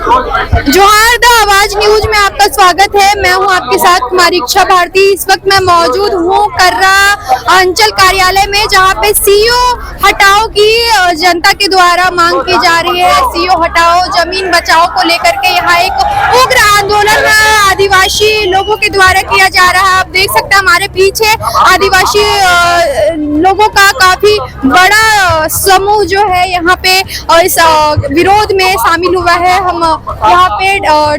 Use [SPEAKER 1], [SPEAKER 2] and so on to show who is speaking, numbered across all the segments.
[SPEAKER 1] जोहार द आवाज न्यूज में आपका स्वागत है। मैं हूं आपके साथ कुमारी इच्छा भारती। इस वक्त मैं मौजूद हूं कर्रा अंचल कार्यालय में, जहां पे सीओ हटाओ की जनता के द्वारा मांग की जा रही है। सीओ हटाओ जमीन बचाओ को लेकर के यहाँ एक उग्र आंदोलन आदिवासी लोगों के द्वारा किया जा रहा है। आप देख सकते हैं हमारे पीछे आदिवासी लोगों का काफी बड़ा समूह जो है यहाँ पे इस विरोध में शामिल हुआ है। हम यहाँ पे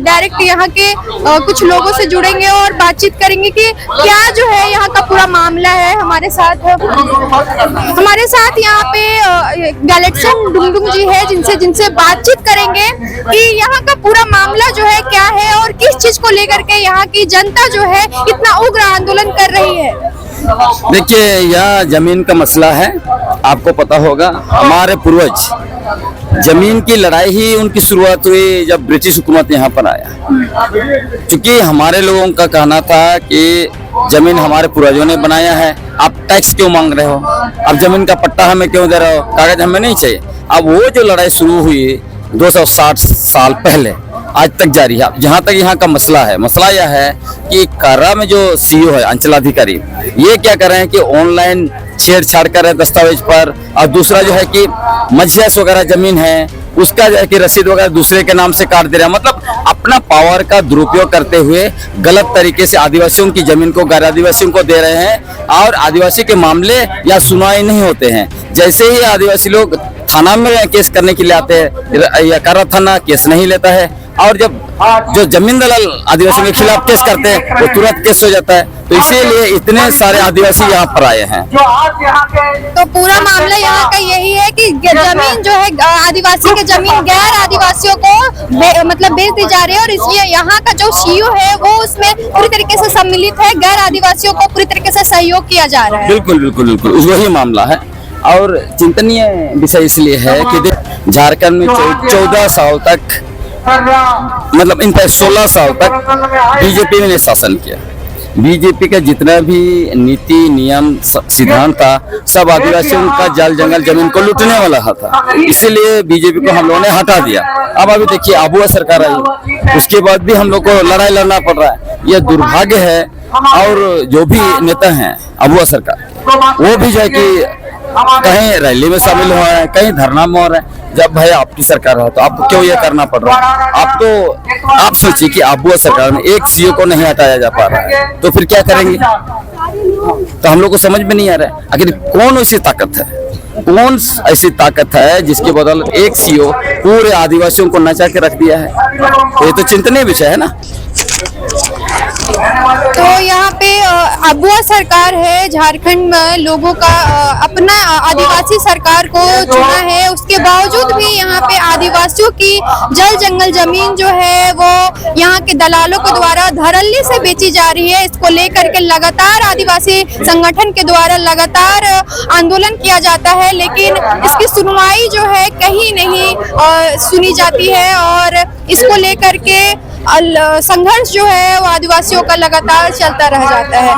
[SPEAKER 1] डायरेक्ट यहाँ के कुछ लोगों से जुड़ेंगे और बातचीत करेंगे कि क्या जो है यहाँ का पूरा मामला है। हमारे साथ यहाँ पे गैलेक्सन डुंगडुंग जी है, जिनसे बातचीत करेंगे कि यहाँ का पूरा मामला जो है क्या है और किस चीज को लेकर के यहाँ की जनता जो है इतना उग्र आंदोलन कर रही है।
[SPEAKER 2] देखिए, यह जमीन का मसला है। आपको पता होगा हमारे पूर्वज जमीन की लड़ाई ही उनकी शुरुआत हुई जब ब्रिटिश हुकूमत यहाँ पर आया। क्योंकि हमारे लोगों का कहना था कि जमीन हमारे पूर्वजों ने बनाया है, आप टैक्स क्यों मांग रहे हो, अब जमीन का पट्टा हमें क्यों दे रहे हो, कागज हमें नहीं चाहिए। अब वो जो लड़ाई शुरू हुई 260 साल पहले आज तक जारी है। जहाँ तक यहाँ का मसला है, मसला यह है कि कर्रा में जो सीईओ है अंचलाधिकारी, ये क्या कर रहे हैं कि ऑनलाइन छेड़छाड़ कर रहे हैं दस्तावेज पर। और दूसरा जो है कि मजहस वगैरह जमीन है उसका जो है कि रसीद वगैरह दूसरे के नाम से काट दे रहे हैं। मतलब अपना पावर का दुरुपयोग करते हुए गलत तरीके से आदिवासियों की जमीन को गैर आदिवासियों को दे रहे हैं और आदिवासी के मामले या सुनवाई नहीं होते हैं। जैसे ही आदिवासी लोग थाना में केस करने के लिए आते हैं या कर्रा थाना केस नहीं लेता है, और जब जो जमीन दलाल आदिवासियों के खिलाफ केस करते हैं वो तुरंत केस हो जाता है। तो इसीलिए इतने सारे आदिवासी यहाँ पर आए हैं।
[SPEAKER 1] तो पूरा मामला यहाँ का यही है कि जमीन जो है आदिवासी की जमीन गैर आदिवासियों को मतलब बेच दी जा रही है, और इसलिए यहाँ का जो सीईओ है वो उसमें पूरी तरीके से सम्मिलित है। गैर आदिवासियों को पूरी तरीके से सहयोग किया जा रहा है।
[SPEAKER 2] बिल्कुल बिल्कुल बिल्कुल वही मामला है। और चिंतनीय विषय इसलिए है कि झारखंड में 14 साल तक, मतलब इन 16 साल तक बीजेपी ने शासन किया। बीजेपी का जितना भी नीति नियम सिद्धांत था सब आदिवासियों का जल जंगल जमीन को लूटने वाला था। इसलिए बीजेपी को हम लोगों ने हटा दिया। अब अभी देखिए अबुआ सरकार आई, उसके बाद भी हम लोग को लड़ाई लड़ना पड़ रहा है। यह दुर्भाग्य है। और जो भी नेता हैं अबुआ सरकार, वो भी जो है कि कहीं रैली में शामिल हो रहे हैं, कहीं धरना में हो रहे हैं। जब भाई आपकी सरकार हो तो आपको क्यों ये करना पड़ रहा है? आप सोचिए कि अबुआ सरकार में एक सीईओ को नहीं हटाया जा पा रहा है, तो फिर क्या करेंगे? तो हम लोग को समझ में नहीं आ रहा है आखिर कौन ऐसी ताकत है, कौन ऐसी ताकत है जिसके बदल एक सीईओ पूरे आदिवासियों को नचा के रख दिया है। तो ये तो चिंतनीय विषय है ना।
[SPEAKER 1] तो यहाँ पे अबुआ सरकार है, झारखंड में लोगों का अपना आदिवासी सरकार को चुना है, उसके बावजूद भी यहाँ पे आदिवासियों की जल जंगल जमीन जो है वो यहाँ के दलालों के द्वारा धड़ल्ले से बेची जा रही है। इसको लेकर के लगातार आदिवासी संगठन के द्वारा लगातार आंदोलन किया जाता है, लेकिन इसकी सुनवाई जो है कहीं नहीं सुनी जाती है। और इसको लेकर के संघर्ष जो है वो आदिवासियों का लगातार चलता रह जाता है।